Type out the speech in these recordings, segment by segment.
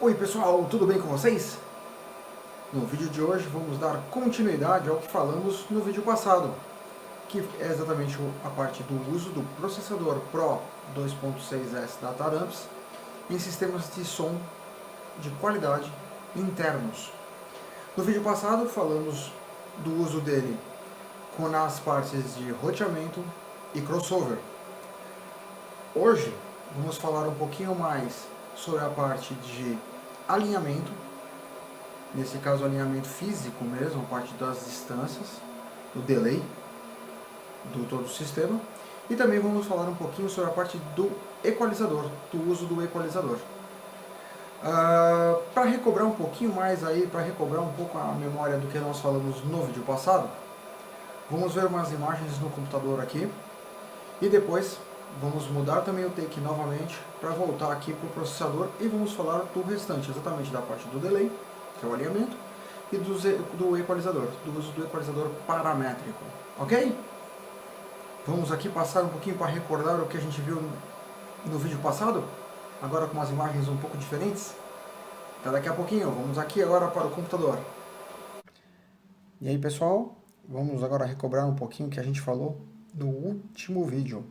Oi pessoal, tudo bem com vocês? No vídeo de hoje vamos dar continuidade ao que falamos no vídeo passado, que é exatamente a parte do uso do processador Pro 2.6S da Taramps em sistemas de som de qualidade internos. No vídeo passado falamos do uso dele nas partes de roteamento e crossover. Hoje vamos falar um pouquinho mais sobre a parte de alinhamento, nesse caso alinhamento físico mesmo, a parte das distâncias, do delay do todo o sistema, e também vamos falar um pouquinho sobre a parte do equalizador, do uso do equalizador. Para recobrar um pouquinho mais aí, para recobrar um pouco a memória do que nós falamos no vídeo passado, vamos ver umas imagens no computador aqui, e depois vamos mudar também o take novamente para voltar aqui para o processador e vamos falar do restante, exatamente da parte do delay, que é o alinhamento, e do equalizador, do uso do equalizador paramétrico, ok? Vamos aqui passar um pouquinho para recordar o que a gente viu no vídeo passado, agora com umas imagens um pouco diferentes. Até daqui a pouquinho, vamos aqui agora para o computador. E aí pessoal, vamos agora recobrar um pouquinho o que a gente falou no último vídeo.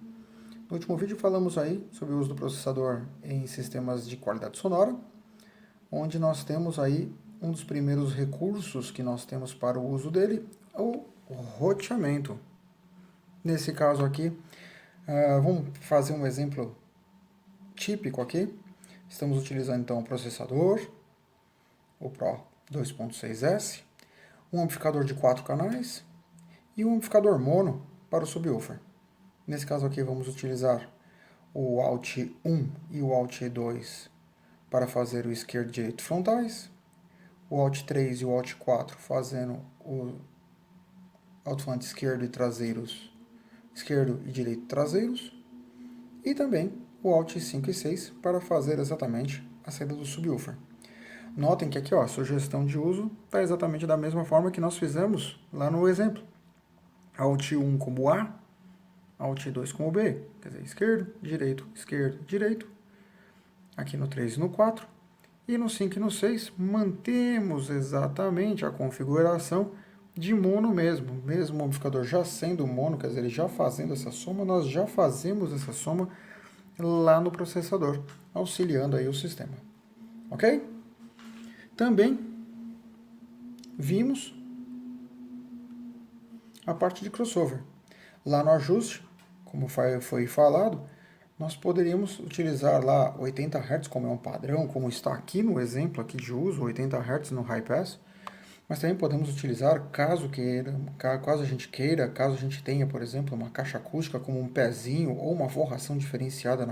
No último vídeo falamos aí sobre o uso do processador em sistemas de qualidade sonora, onde nós temos aí um dos primeiros recursos que nós temos para o uso dele, o roteamento. Nesse caso aqui, vamos fazer um exemplo típico aqui. Estamos utilizando então o processador, o Pro 2.6S, um amplificador de 4 canais e um amplificador mono para o subwoofer. Nesse caso aqui vamos utilizar o Alt 1 e o Alt 2 para fazer o esquerdo e direito frontais, o Alt 3 e o Alt 4 fazendo o alto-falante esquerdo e direito traseiros, e também o Alt 5 e 6 para fazer exatamente a saída do subwoofer. Notem que aqui ó, a sugestão de uso está exatamente da mesma forma que nós fizemos lá no exemplo. Alt 1 como A, Alt 2 como B, quer dizer, esquerdo, direito, aqui no 3 e no 4, e no 5 e no 6 mantemos exatamente a configuração de mono mesmo o amplificador já sendo mono, quer dizer, ele já fazendo essa soma, nós já fazemos essa soma lá no processador, auxiliando aí o sistema, ok? Também vimos a parte de crossover. Lá no ajuste, como foi falado, nós poderíamos utilizar lá 80 Hz como é um padrão, como está aqui no exemplo aqui de uso, 80 Hz no high pass, mas também podemos utilizar, caso a gente queira, caso a gente tenha, por exemplo, uma caixa acústica como um pezinho ou uma forração diferenciada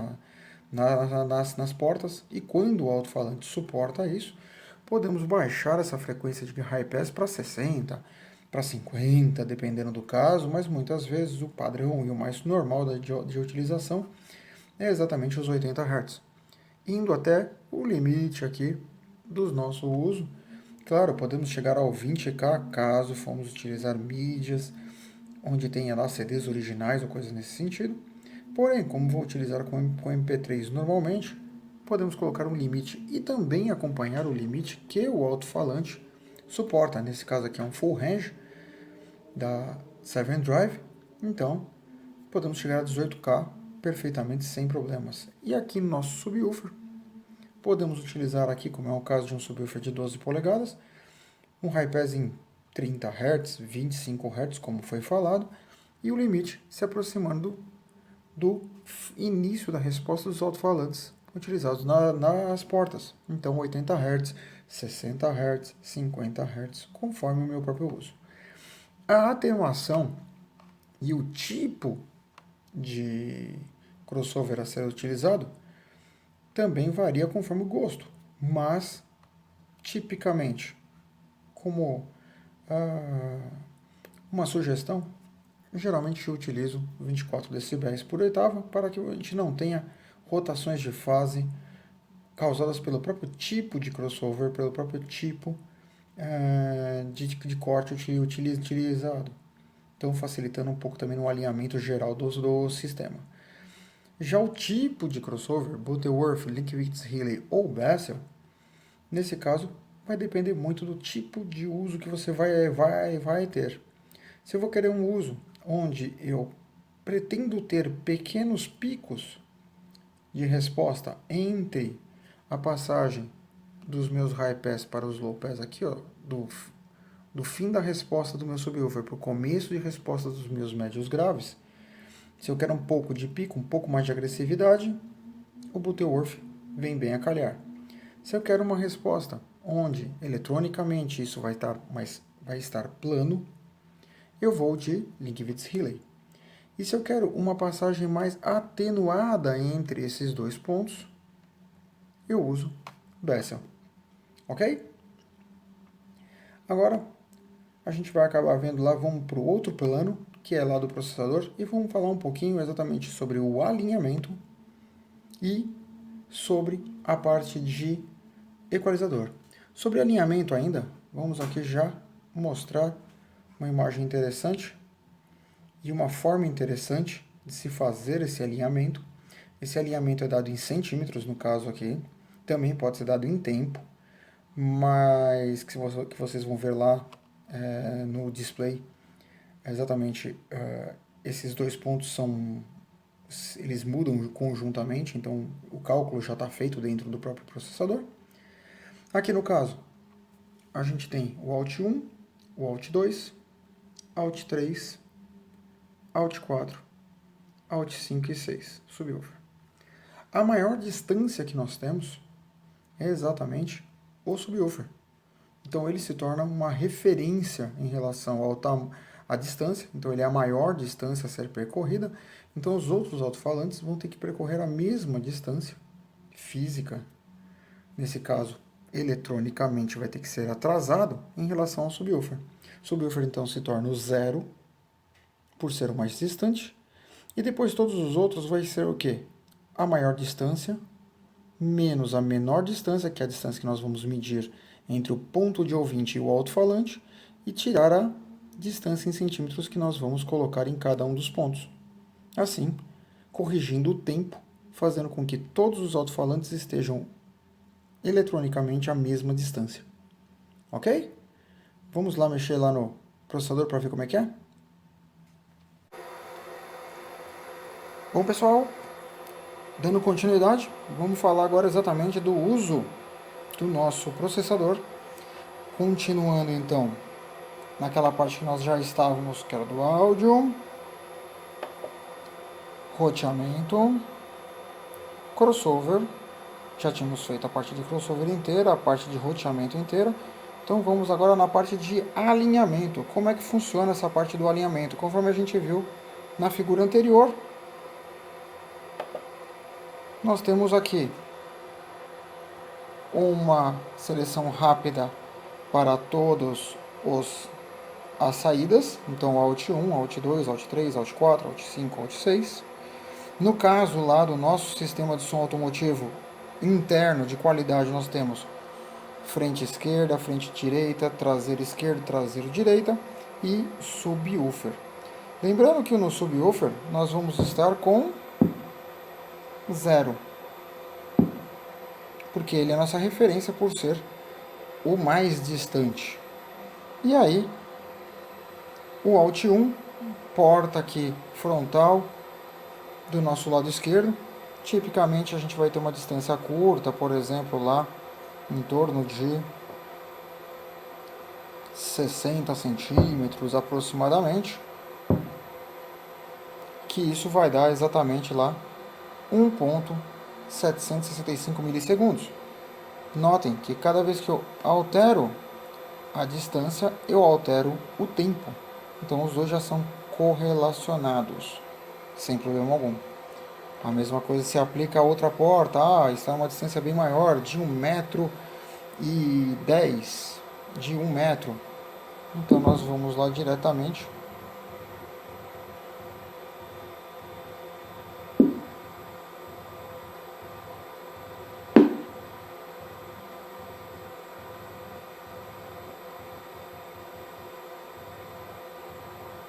nas portas, e quando o alto-falante suporta isso, podemos baixar essa frequência de high pass para 60, para 50, dependendo do caso, mas muitas vezes o padrão e o mais normal de utilização é exatamente os 80 Hz, indo até o limite aqui do nosso uso. Claro, podemos chegar ao 20K caso formos utilizar mídias onde tenha lá CDs originais ou coisas nesse sentido. Porém, como vou utilizar com MP3 normalmente, podemos colocar um limite e também acompanhar o limite que o alto-falante suporta. Nesse caso aqui é um full range da 7 Drive, então podemos chegar a 18K perfeitamente sem problemas. E aqui no nosso subwoofer, podemos utilizar aqui, como é o caso de um subwoofer de 12 polegadas, um high pass em 30 Hz, 25 Hz, como foi falado, e o limite se aproximando do início da resposta dos alto-falantes utilizados nas portas. Então 80 Hz, 60 Hz, 50 Hz, conforme o meu próprio uso. A atenuação e o tipo de crossover a ser utilizado também varia conforme o gosto, mas tipicamente, como uma sugestão, geralmente eu utilizo 24 decibéis por oitava para que a gente não tenha rotações de fase causadas pelo próprio tipo de crossover, pelo próprio tipo de corte utilizado. Então facilitando um pouco também no alinhamento geral do sistema. Já o tipo de crossover, Butterworth, Linkowitz, Healy ou Bessel, Nesse caso, vai depender muito do tipo de uso que você vai ter. Se eu vou querer um uso onde eu pretendo ter pequenos picos de resposta entre a passagem dos meus high pass para os low pass aqui, ó, do fim da resposta do meu subwoofer para o começo de resposta dos meus médios graves, se eu quero um pouco de pico, um pouco mais de agressividade, o Butterworth vem bem a calhar. Se eu quero uma resposta onde eletronicamente isso vai estar plano, eu vou de Linkvitz Relay. E se eu quero uma passagem mais atenuada entre esses dois pontos, eu uso Bessel. Ok? Agora, a gente vai acabar vendo lá, vamos para o outro plano, que é lá do processador, e vamos falar um pouquinho exatamente sobre o alinhamento e sobre a parte de equalizador. Sobre alinhamento ainda, vamos aqui já mostrar uma imagem interessante e uma forma interessante de se fazer esse alinhamento. Esse alinhamento é dado em centímetros, no caso aqui, também pode ser dado em tempo, mas que vocês vão ver lá no display, exatamente esses dois pontos eles mudam conjuntamente, então o cálculo já está feito dentro do próprio processador. Aqui no caso, a gente tem o Alt 1, o Alt 2, Alt 3, Alt 4, Alt 5 e 6, subwoofer. A maior distância que nós temos é exatamente o subwoofer. Então ele se torna uma referência em relação à distância, então ele é a maior distância a ser percorrida, então os outros alto-falantes vão ter que percorrer a mesma distância física, nesse caso eletronicamente vai ter que ser atrasado em relação ao subwoofer. O subwoofer então se torna o zero, por ser o mais distante, e depois todos os outros vai ser o quê? A maior distância menos a menor distância, que é a distância que nós vamos medir entre o ponto de ouvinte e o alto-falante, e tirar a distância em centímetros que nós vamos colocar em cada um dos pontos. Assim, corrigindo o tempo, fazendo com que todos os alto-falantes estejam eletronicamente à mesma distância. Ok? Vamos lá mexer lá no processador para ver como é que é? Bom, pessoal, dando continuidade, vamos falar agora exatamente do uso do nosso processador. Continuando então naquela parte que nós já estávamos, que era do áudio, roteamento, crossover. Já tínhamos feito a parte de crossover inteira, a parte de roteamento inteira. Então vamos agora na parte de alinhamento. Como é que funciona essa parte do alinhamento? Conforme a gente viu na figura anterior, nós temos aqui uma seleção rápida para todos as saídas, então Alt 1, Alt 2, Alt 3, Alt 4, Alt 5, Alt 6. No caso lá do nosso sistema de som automotivo interno de qualidade, nós temos frente esquerda, frente direita, traseiro esquerdo, traseiro direita e subwoofer. Lembrando que no subwoofer nós vamos estar com 0, porque ele é a nossa referência por ser o mais distante. E aí, o Alt 1, porta aqui frontal do nosso lado esquerdo. Tipicamente a gente vai ter uma distância curta, por exemplo, lá em torno de 60 centímetros aproximadamente, que isso vai dar exatamente lá 1.765 milissegundos. Notem que cada vez que eu altero a distância, eu altero o tempo. Então os dois já são correlacionados, sem problema algum. A mesma coisa se aplica a outra porta. Está a uma distância bem maior, de 1,10 m, de 1 metro. Então nós vamos lá diretamente.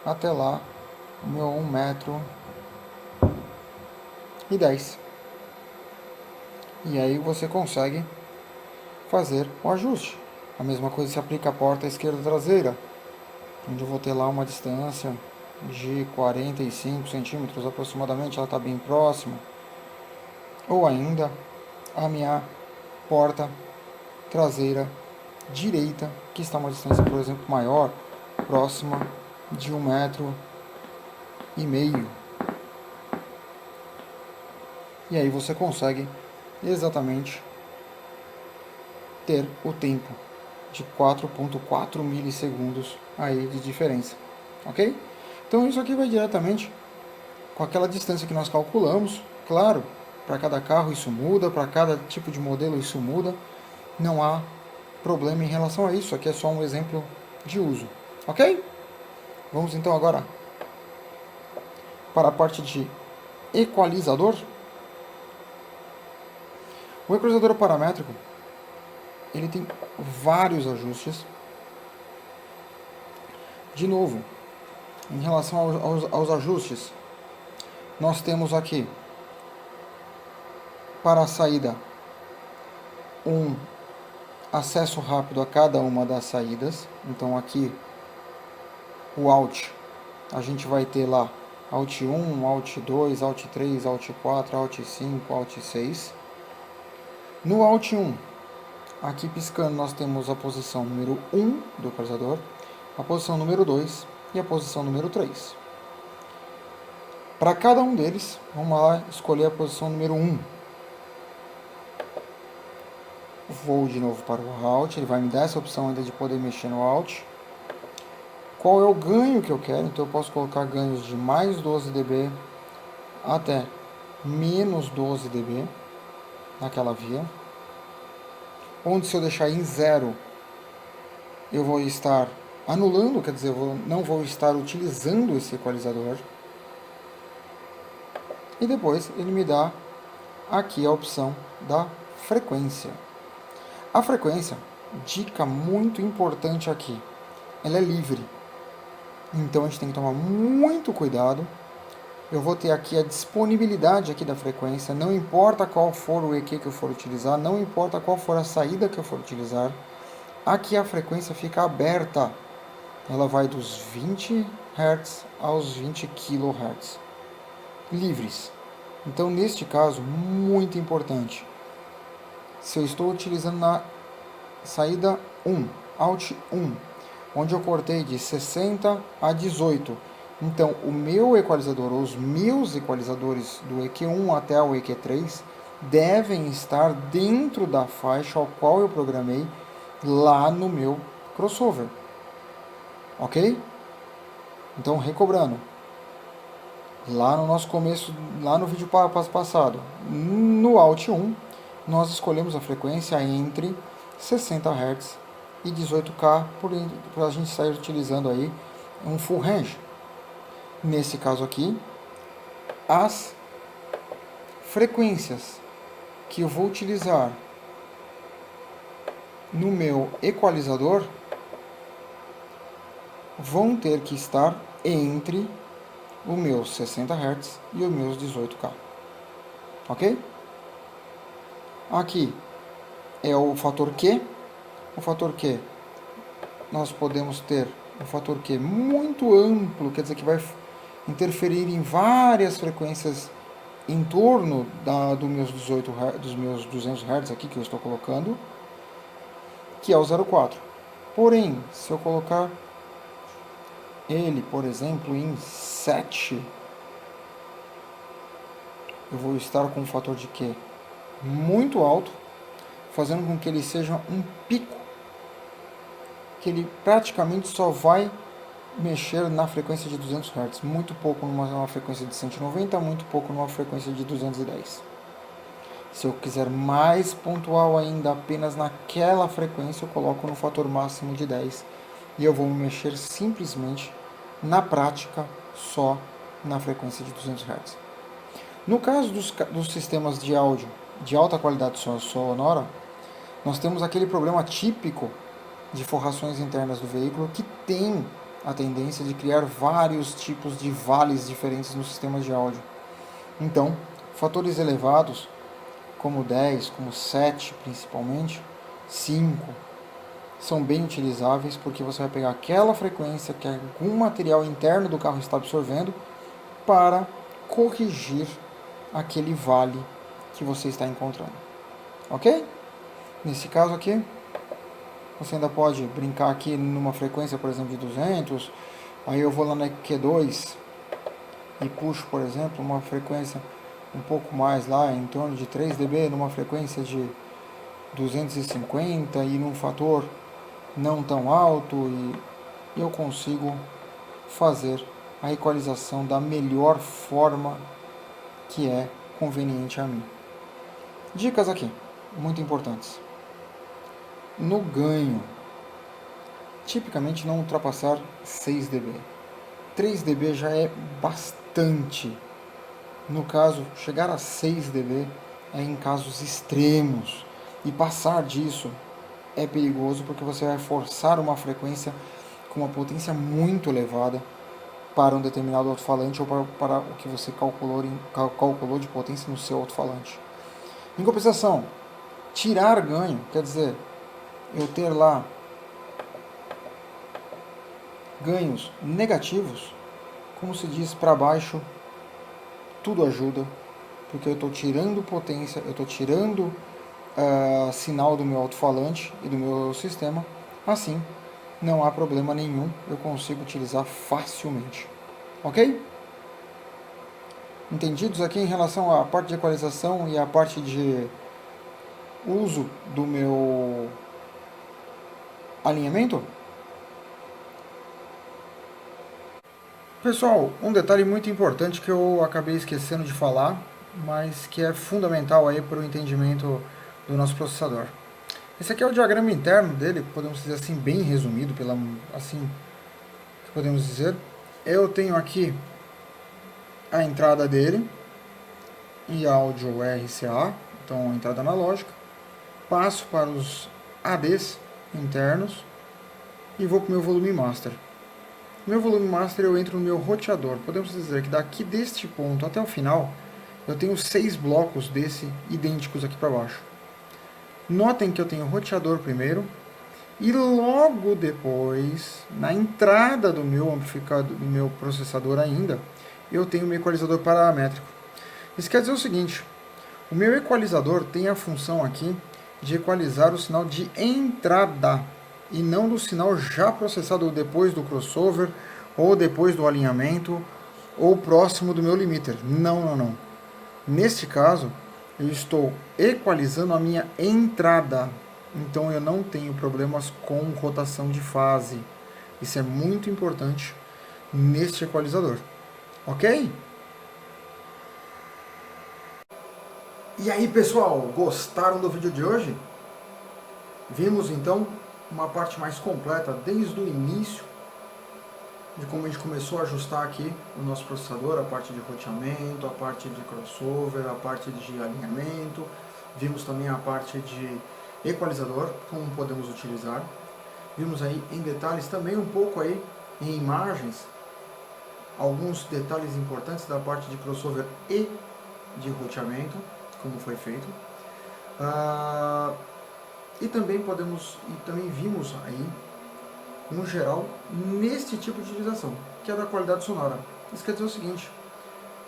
Até lá, o meu 1,10 m. E aí você consegue fazer o ajuste. A mesma coisa se aplica à porta esquerda traseira, onde eu vou ter lá uma distância de 45 centímetros aproximadamente, ela está bem próxima. Ou ainda a minha porta traseira direita, que está uma distância, por exemplo, maior, próxima de 1,5 m. E aí você consegue exatamente ter o tempo de 4,4 milissegundos aí de diferença, ok? Então isso aqui vai diretamente com aquela distância que nós calculamos. Claro, para cada carro isso muda, para cada tipo de modelo isso muda, não há problema em relação a isso, aqui é só um exemplo de uso, ok? Vamos então agora para a parte de equalizador. O equalizador paramétrico, ele tem vários ajustes. De novo, em relação aos ajustes, nós temos aqui para a saída um acesso rápido a cada uma das saídas. Então aqui o Alt, a gente vai ter lá Alt 1, Alt 2, Alt 3, Alt 4, Alt 5, Alt 6. No Alt 1, aqui piscando nós temos a posição número 1 do equalizador, a posição número 2 e a posição número 3. Para cada um deles, vamos lá escolher a posição número 1. Vou de novo para o Alt, ele vai me dar essa opção ainda de poder mexer no Alt. Qual é o ganho que eu quero? Então eu posso colocar ganhos de mais 12 dB até menos 12 dB naquela via. Onde se eu deixar em 0, eu vou estar anulando, quer dizer, eu não vou estar utilizando esse equalizador. E depois ele me dá aqui a opção da frequência. A frequência, dica muito importante aqui, ela é livre. Então a gente tem que tomar muito cuidado. Eu vou ter aqui a disponibilidade aqui da frequência, não importa qual for o EQ que eu for utilizar, não importa qual for a saída que eu for utilizar, aqui a frequência fica aberta. Ela vai dos 20 Hz aos 20 kHz, livres. Então neste caso, muito importante, se eu estou utilizando na saída 1, Alt 1, onde eu cortei de 60 a 18, então o meu equalizador, ou os meus equalizadores do EQ1 até o EQ3, devem estar dentro da faixa ao qual eu programei lá no meu crossover, ok? Então, recobrando, lá no nosso começo, lá no vídeo passado, no Alt 1, nós escolhemos a frequência entre 60 Hz e 18K, para a gente sair utilizando aí um full range. Nesse caso aqui, as frequências que eu vou utilizar no meu equalizador vão ter que estar entre os meus 60 Hz e os meus 18K. Ok? Aqui é o fator Q. O fator Q, nós podemos ter um fator Q muito amplo, quer dizer que vai interferir em várias frequências em torno dos meus 200 Hz aqui que eu estou colocando, que é o 0,4. Porém, se eu colocar ele, por exemplo, em 7, eu vou estar com um fator de Q muito alto, fazendo com que ele seja um pico, que ele praticamente só vai mexer na frequência de 200 Hz, muito pouco numa frequência de 190, muito pouco numa frequência de 210. Se eu quiser mais pontual ainda, apenas naquela frequência, eu coloco no fator máximo de 10 e eu vou mexer simplesmente, na prática, só na frequência de 200 Hz. No caso dos sistemas de áudio de alta qualidade sonora, nós temos aquele problema típico de forrações internas do veículo que tem a tendência de criar vários tipos de vales diferentes no sistema de áudio. Então, fatores elevados, como 10, como 7 principalmente, 5 são bem utilizáveis, porque você vai pegar aquela frequência que algum material interno do carro está absorvendo para corrigir aquele vale que você está encontrando. Ok? Nesse caso aqui, você ainda pode brincar aqui numa frequência, por exemplo, de 200. Aí eu vou lá na Q2 e puxo, por exemplo, uma frequência um pouco mais lá, em torno de 3 dB, numa frequência de 250 e num fator não tão alto, e eu consigo fazer a equalização da melhor forma que é conveniente a mim. Dicas aqui, muito importantes. No ganho, tipicamente não ultrapassar 6 dB. 3 dB já é bastante. No caso, chegar a 6 dB é em casos extremos. E passar disso é perigoso, porque você vai forçar uma frequência com uma potência muito elevada para um determinado alto-falante ou para o que você calculou de potência no seu alto-falante. Em compensação, tirar ganho, quer dizer, eu ter lá ganhos negativos, como se diz, para baixo, tudo ajuda, porque eu estou tirando potência, eu estou tirando sinal do meu alto-falante e do meu sistema. Assim, não há problema nenhum, eu consigo utilizar facilmente. Ok? Entendidos aqui em relação à parte de equalização e à parte de uso do meu alinhamento? Pessoal, um detalhe muito importante que eu acabei esquecendo de falar, mas que é fundamental aí para o entendimento do nosso processador. Esse aqui é o diagrama interno dele, podemos dizer assim, bem resumido, assim podemos dizer. Eu tenho aqui a entrada dele, e áudio RCA, então a entrada analógica. Passo para os ADs internos e vou para o meu volume master. Meu volume master, eu entro no meu roteador. Podemos dizer que daqui deste ponto até o final, eu tenho 6 blocos desse idênticos aqui para baixo. Notem que eu tenho o roteador primeiro, e logo depois, na entrada do meu amplificador, do meu processador ainda, eu tenho o meu equalizador paramétrico. Isso quer dizer o seguinte: o meu equalizador tem a função aqui de equalizar o sinal de entrada e não do sinal já processado depois do crossover ou depois do alinhamento ou próximo do meu limiter. Não. Neste caso, eu estou equalizando a minha entrada, então eu não tenho problemas com rotação de fase. Isso é muito importante neste equalizador, ok? E aí, pessoal, gostaram do vídeo de hoje? Vimos então uma parte mais completa desde o início de como a gente começou a ajustar aqui o nosso processador, a parte de roteamento, a parte de crossover, a parte de alinhamento. Vimos também a parte de equalizador, como podemos utilizar. Vimos aí em detalhes também um pouco aí em imagens, alguns detalhes importantes da parte de crossover e de roteamento, como foi feito. E também vimos aí, no geral, neste tipo de utilização, que é da qualidade sonora. Isso quer dizer o seguinte: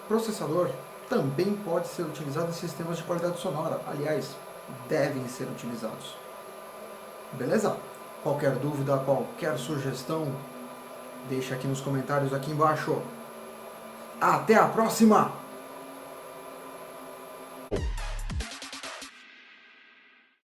processador também pode ser utilizado em sistemas de qualidade sonora. Aliás, devem ser utilizados. Beleza? Qualquer dúvida, qualquer sugestão, deixa aqui nos comentários aqui embaixo. Até a próxima!